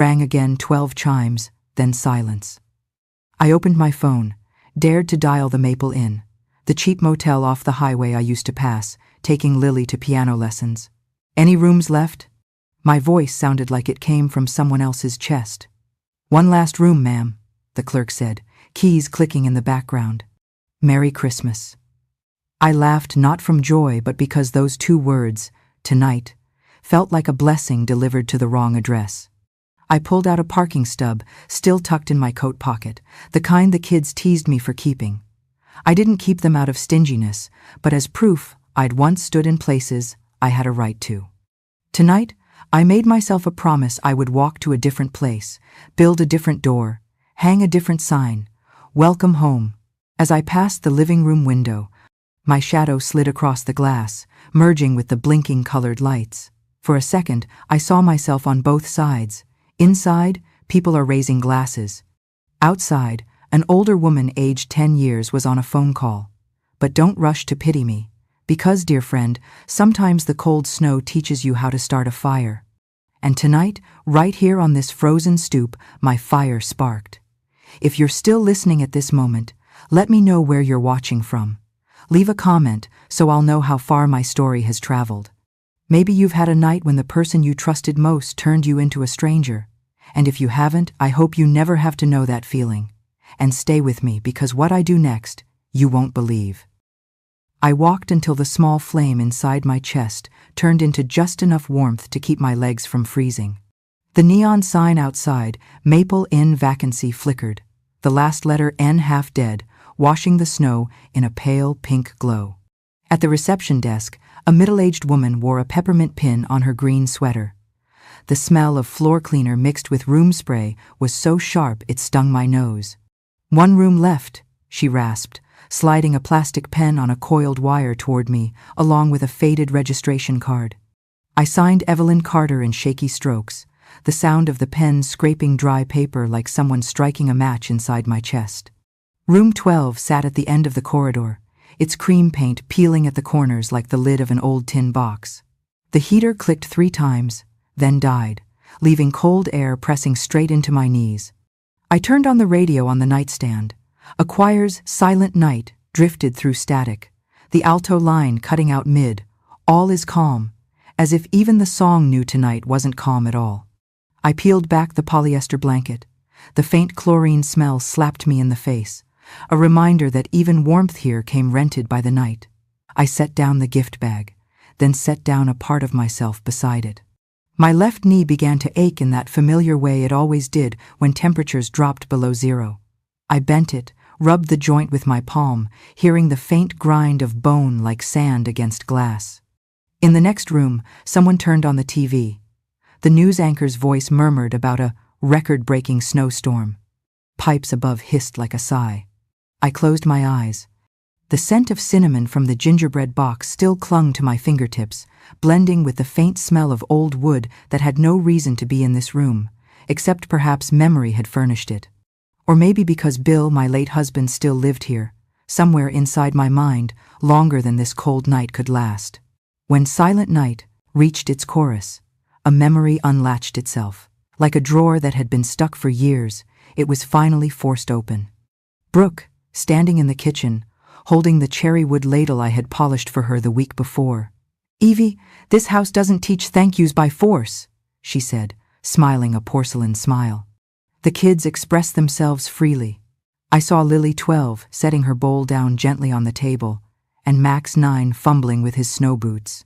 Rang again 12 chimes, then silence. I opened my phone, dared to dial the Maple Inn, the cheap motel off the highway I used to pass, taking Lily to piano lessons. Any rooms left? My voice sounded like it came from someone else's chest. One last room, ma'am, the clerk said, keys clicking in the background. Merry Christmas. I laughed not from joy but because those 2 words, tonight, felt like a blessing delivered to the wrong address. I pulled out a parking stub, still tucked in my coat pocket, the kind the kids teased me for keeping. I didn't keep them out of stinginess, but as proof I'd once stood in places I had a right to. Tonight, I made myself a promise I would walk to a different place, build a different door, hang a different sign, welcome home. As I passed the living room window, my shadow slid across the glass, merging with the blinking colored lights. For a second, I saw myself on both sides. Inside, people are raising glasses. Outside, an older woman aged 10 years was on a phone call. But don't rush to pity me, because, dear friend, sometimes the cold snow teaches you how to start a fire. And tonight, right here on this frozen stoop, my fire sparked. If you're still listening at this moment, let me know where you're watching from. Leave a comment so I'll know how far my story has traveled. Maybe you've had a night when the person you trusted most turned you into a stranger. And if you haven't, I hope you never have to know that feeling. And stay with me, because what I do next, you won't believe. I walked until the small flame inside my chest turned into just enough warmth to keep my legs from freezing. The neon sign outside, Maple Inn Vacancy, flickered, the last letter N half dead, washing the snow in a pale pink glow. At the reception desk, a middle-aged woman wore a peppermint pin on her green sweater. The smell of floor cleaner mixed with room spray was so sharp it stung my nose. "One room left," she rasped, sliding a plastic pen on a coiled wire toward me, along with a faded registration card. I signed Evelyn Carter in shaky strokes, the sound of the pen scraping dry paper like someone striking a match inside my chest. Room 12 sat at the end of the corridor, its cream paint peeling at the corners like the lid of an old tin box. The heater clicked 3 times, then died, leaving cold air pressing straight into my knees. I turned on the radio on the nightstand. A choir's Silent Night drifted through static, the alto line cutting out mid, "All is calm," as if even the song knew tonight wasn't calm at all. I peeled back the polyester blanket. The faint chlorine smell slapped me in the face, a reminder that even warmth here came rented by the night. I set down the gift bag, then set down a part of myself beside it. My left knee began to ache in that familiar way it always did when temperatures dropped below 0. I bent it, rubbed the joint with my palm, hearing the faint grind of bone like sand against glass. In the next room, someone turned on the TV. The news anchor's voice murmured about a record-breaking snowstorm. Pipes above hissed like a sigh. I closed my eyes. The scent of cinnamon from the gingerbread box still clung to my fingertips, blending with the faint smell of old wood that had no reason to be in this room, except perhaps memory had furnished it. Or maybe because Bill, my late husband, still lived here, somewhere inside my mind, longer than this cold night could last. When Silent Night reached its chorus, a memory unlatched itself. Like a drawer that had been stuck for years, it was finally forced open. Brooke, standing in the kitchen, holding the cherry wood ladle I had polished for her the week before. "Evie, this house doesn't teach thank yous by force," she said, smiling a porcelain smile. The kids expressed themselves freely. I saw Lily, 12, setting her bowl down gently on the table, and Max, 9, fumbling with his snow boots.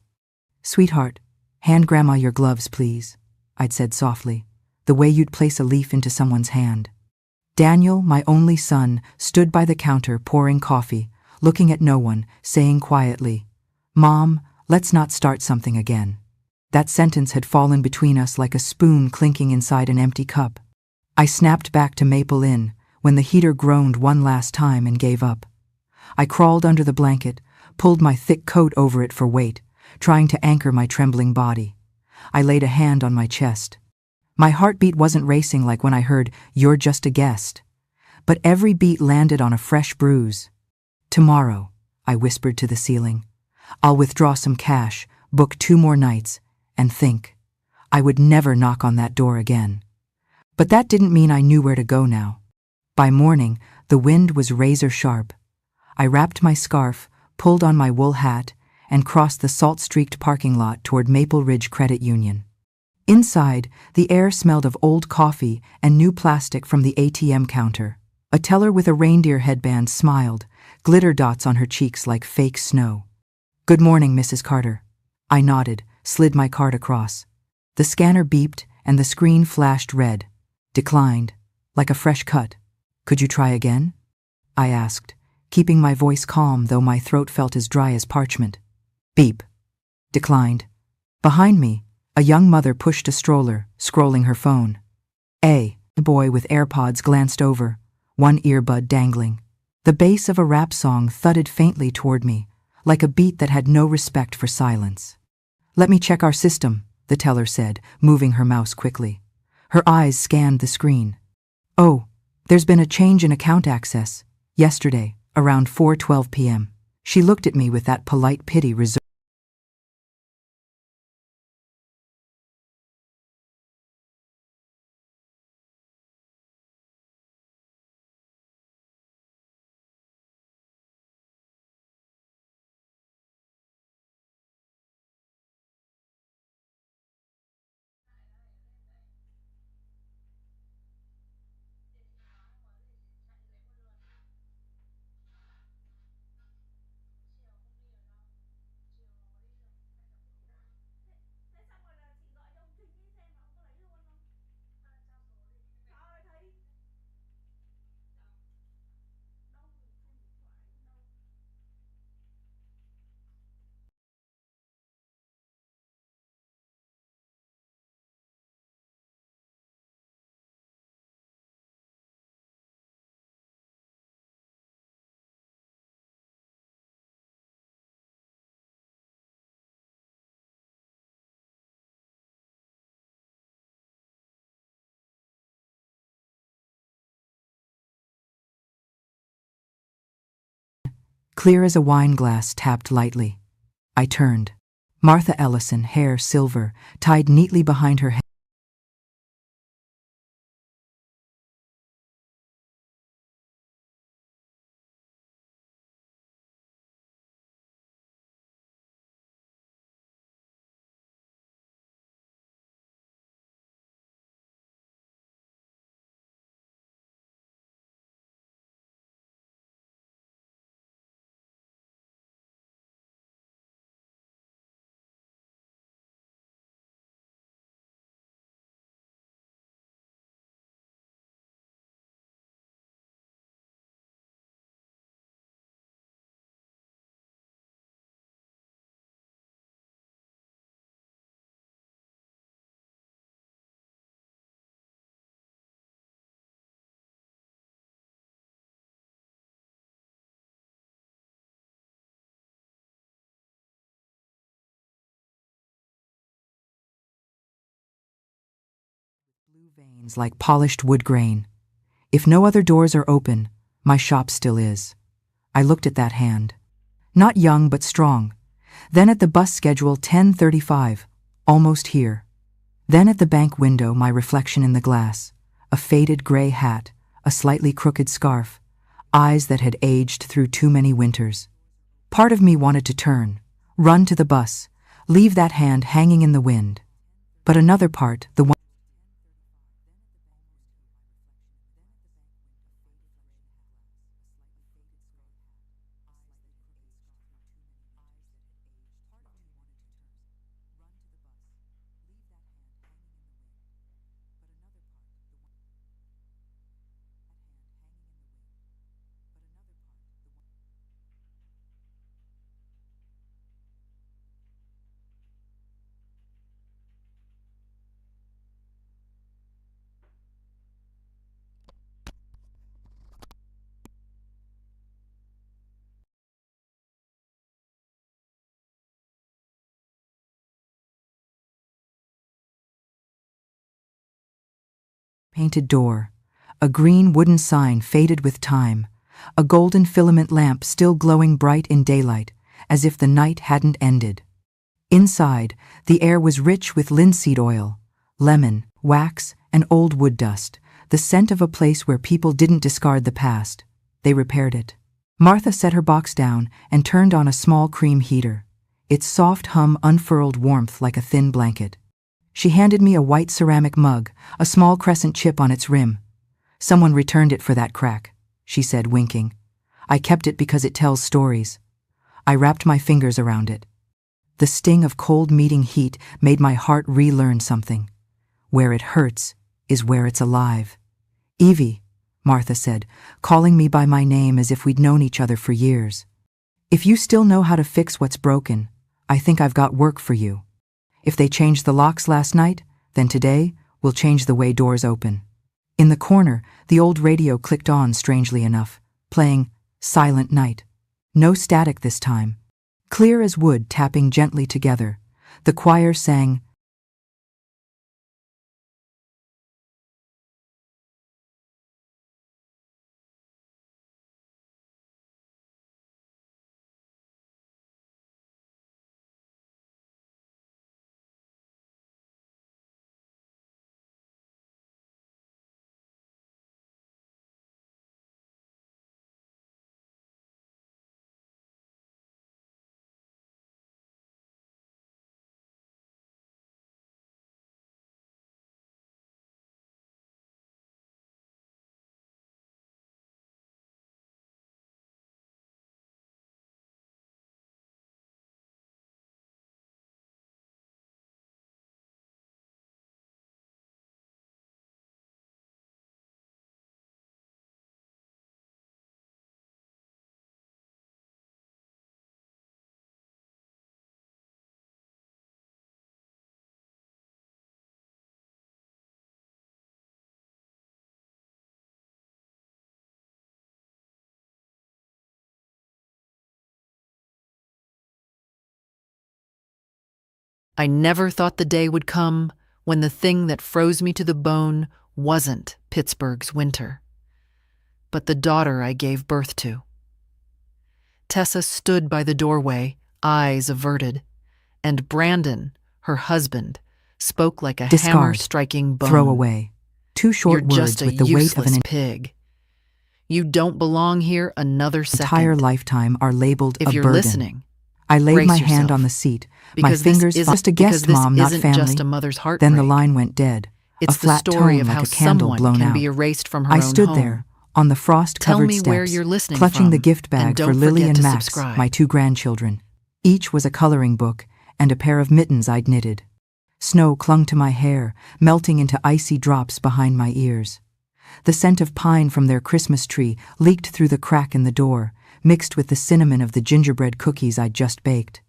"Sweetheart, hand Grandma your gloves, please," I'd said softly, the way you'd place a leaf into someone's hand. Daniel, my only son, stood by the counter pouring coffee, looking at no one, saying quietly, "Mom, let's not start something again." That sentence had fallen between us like a spoon clinking inside an empty cup. I snapped back to Maple Inn when the heater groaned one last time and gave up. I crawled under the blanket, pulled my thick coat over it for weight, trying to anchor my trembling body. I laid a hand on my chest. My heartbeat wasn't racing like when I heard, "You're just a guest," but every beat landed on a fresh bruise. "Tomorrow," I whispered to the ceiling, "I'll withdraw some cash, book 2 more nights, and think. I would never knock on that door again." But that didn't mean I knew where to go now. By morning, the wind was razor sharp. I wrapped my scarf, pulled on my wool hat, and crossed the salt-streaked parking lot toward Maple Ridge Credit Union. Inside, the air smelled of old coffee and new plastic from the ATM counter. A teller with a reindeer headband smiled, glitter dots on her cheeks like fake snow. "Good morning, Mrs. Carter." I nodded, slid my card across. The scanner beeped and the screen flashed red. "Declined," like a fresh cut. "Could you try again?" I asked, keeping my voice calm though my throat felt as dry as parchment. Beep. "Declined." Behind me, a young mother pushed a stroller, scrolling her phone. A boy with AirPods glanced over, one earbud dangling. The bass of a rap song thudded faintly toward me, like a beat that had no respect for silence. "Let me check our system," the teller said, moving her mouse quickly. Her eyes scanned the screen. "Oh, there's been a change in account access. Yesterday, around 4:12 p.m. She looked at me with that polite pity reserved. Clear as a wine glass tapped lightly. I turned. Martha Ellison, hair silver, tied neatly behind her head. Blue veins like polished wood grain. If no other doors are open, my shop still is. I looked at that hand. Not young but strong. Then at the bus schedule 10:35, almost here. Then at the bank window, my reflection in the glass, a faded gray hat, a slightly crooked scarf, eyes that had aged through too many winters. Part of me wanted to turn, run to the bus, leave that hand hanging in the wind. But another part, the one painted door, a green wooden sign faded with time, a golden filament lamp still glowing bright in daylight, as if the night hadn't ended. Inside, the air was rich with linseed oil, lemon, wax, and old wood dust, the scent of a place where people didn't discard the past. They repaired it. Martha set her box down and turned on a small cream heater. Its soft hum unfurled warmth like a thin blanket. She handed me a white ceramic mug, a small crescent chip on its rim. "Someone returned it for that crack," she said, winking. "I kept it because it tells stories." I wrapped my fingers around it. The sting of cold meeting heat made my heart relearn something. Where it hurts is where it's alive. "Evie," Martha said, calling me by my name as if we'd known each other for years. "If you still know how to fix what's broken, I think I've got work for you. If they changed the locks last night, then today we'll change the way doors open." In the corner, the old radio clicked on strangely enough, playing Silent Night. No static this time. Clear as wood tapping gently together, the choir sang, I never thought the day would come when the thing that froze me to the bone wasn't Pittsburgh's winter, but the daughter I gave birth to. Tessa stood by the doorway, eyes averted, and Brandon, her husband, spoke like a "Discard, hammer-striking bone. throw away." Two short You're words just a with the weight of an useless pig. You don't belong here another second. entire lifetime are labeled If a you're burden. listening, I laid brace my hand yourself. on the seat, my because fingers this isn't just a guest, because Mom, this not isn't family. just a mother's heartbreak. Then the line went dead, It's a flat the story tone of like how a candle someone blown can out. be erased from her I own stood home. there, on the frost-covered Tell me steps, where you're listening clutching the from, gift and bag don't for Lily forget and to Max, subscribe. my 2 grandchildren. Each was a coloring book and a pair of mittens I'd knitted. Snow clung to my hair, melting into icy drops behind my ears. The scent of pine from their Christmas tree leaked through the crack in the door, mixed with the cinnamon of the gingerbread cookies I'd just baked.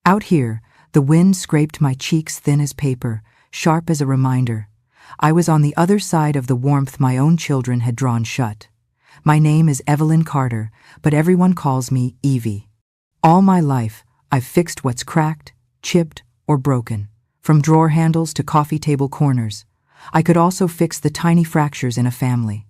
Out here, the wind scraped my cheeks thin as paper, sharp as a reminder. I was on the other side of the warmth my own children had drawn shut. My name is Evelyn Carter, but everyone calls me Evie. All my life, I've fixed what's cracked, chipped, or broken, from drawer handles to coffee table corners. I could also fix the tiny fractures in a family.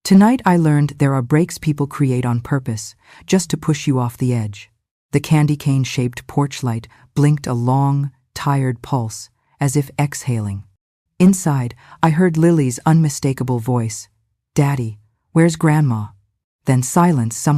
Tonight I learned there are breaks people create on purpose, just to push you off the edge. The candy cane-shaped porch light blinked a long, tired pulse, as if exhaling. Inside, I heard Lily's unmistakable voice, "Daddy, where's Grandma?" Then silence. Someone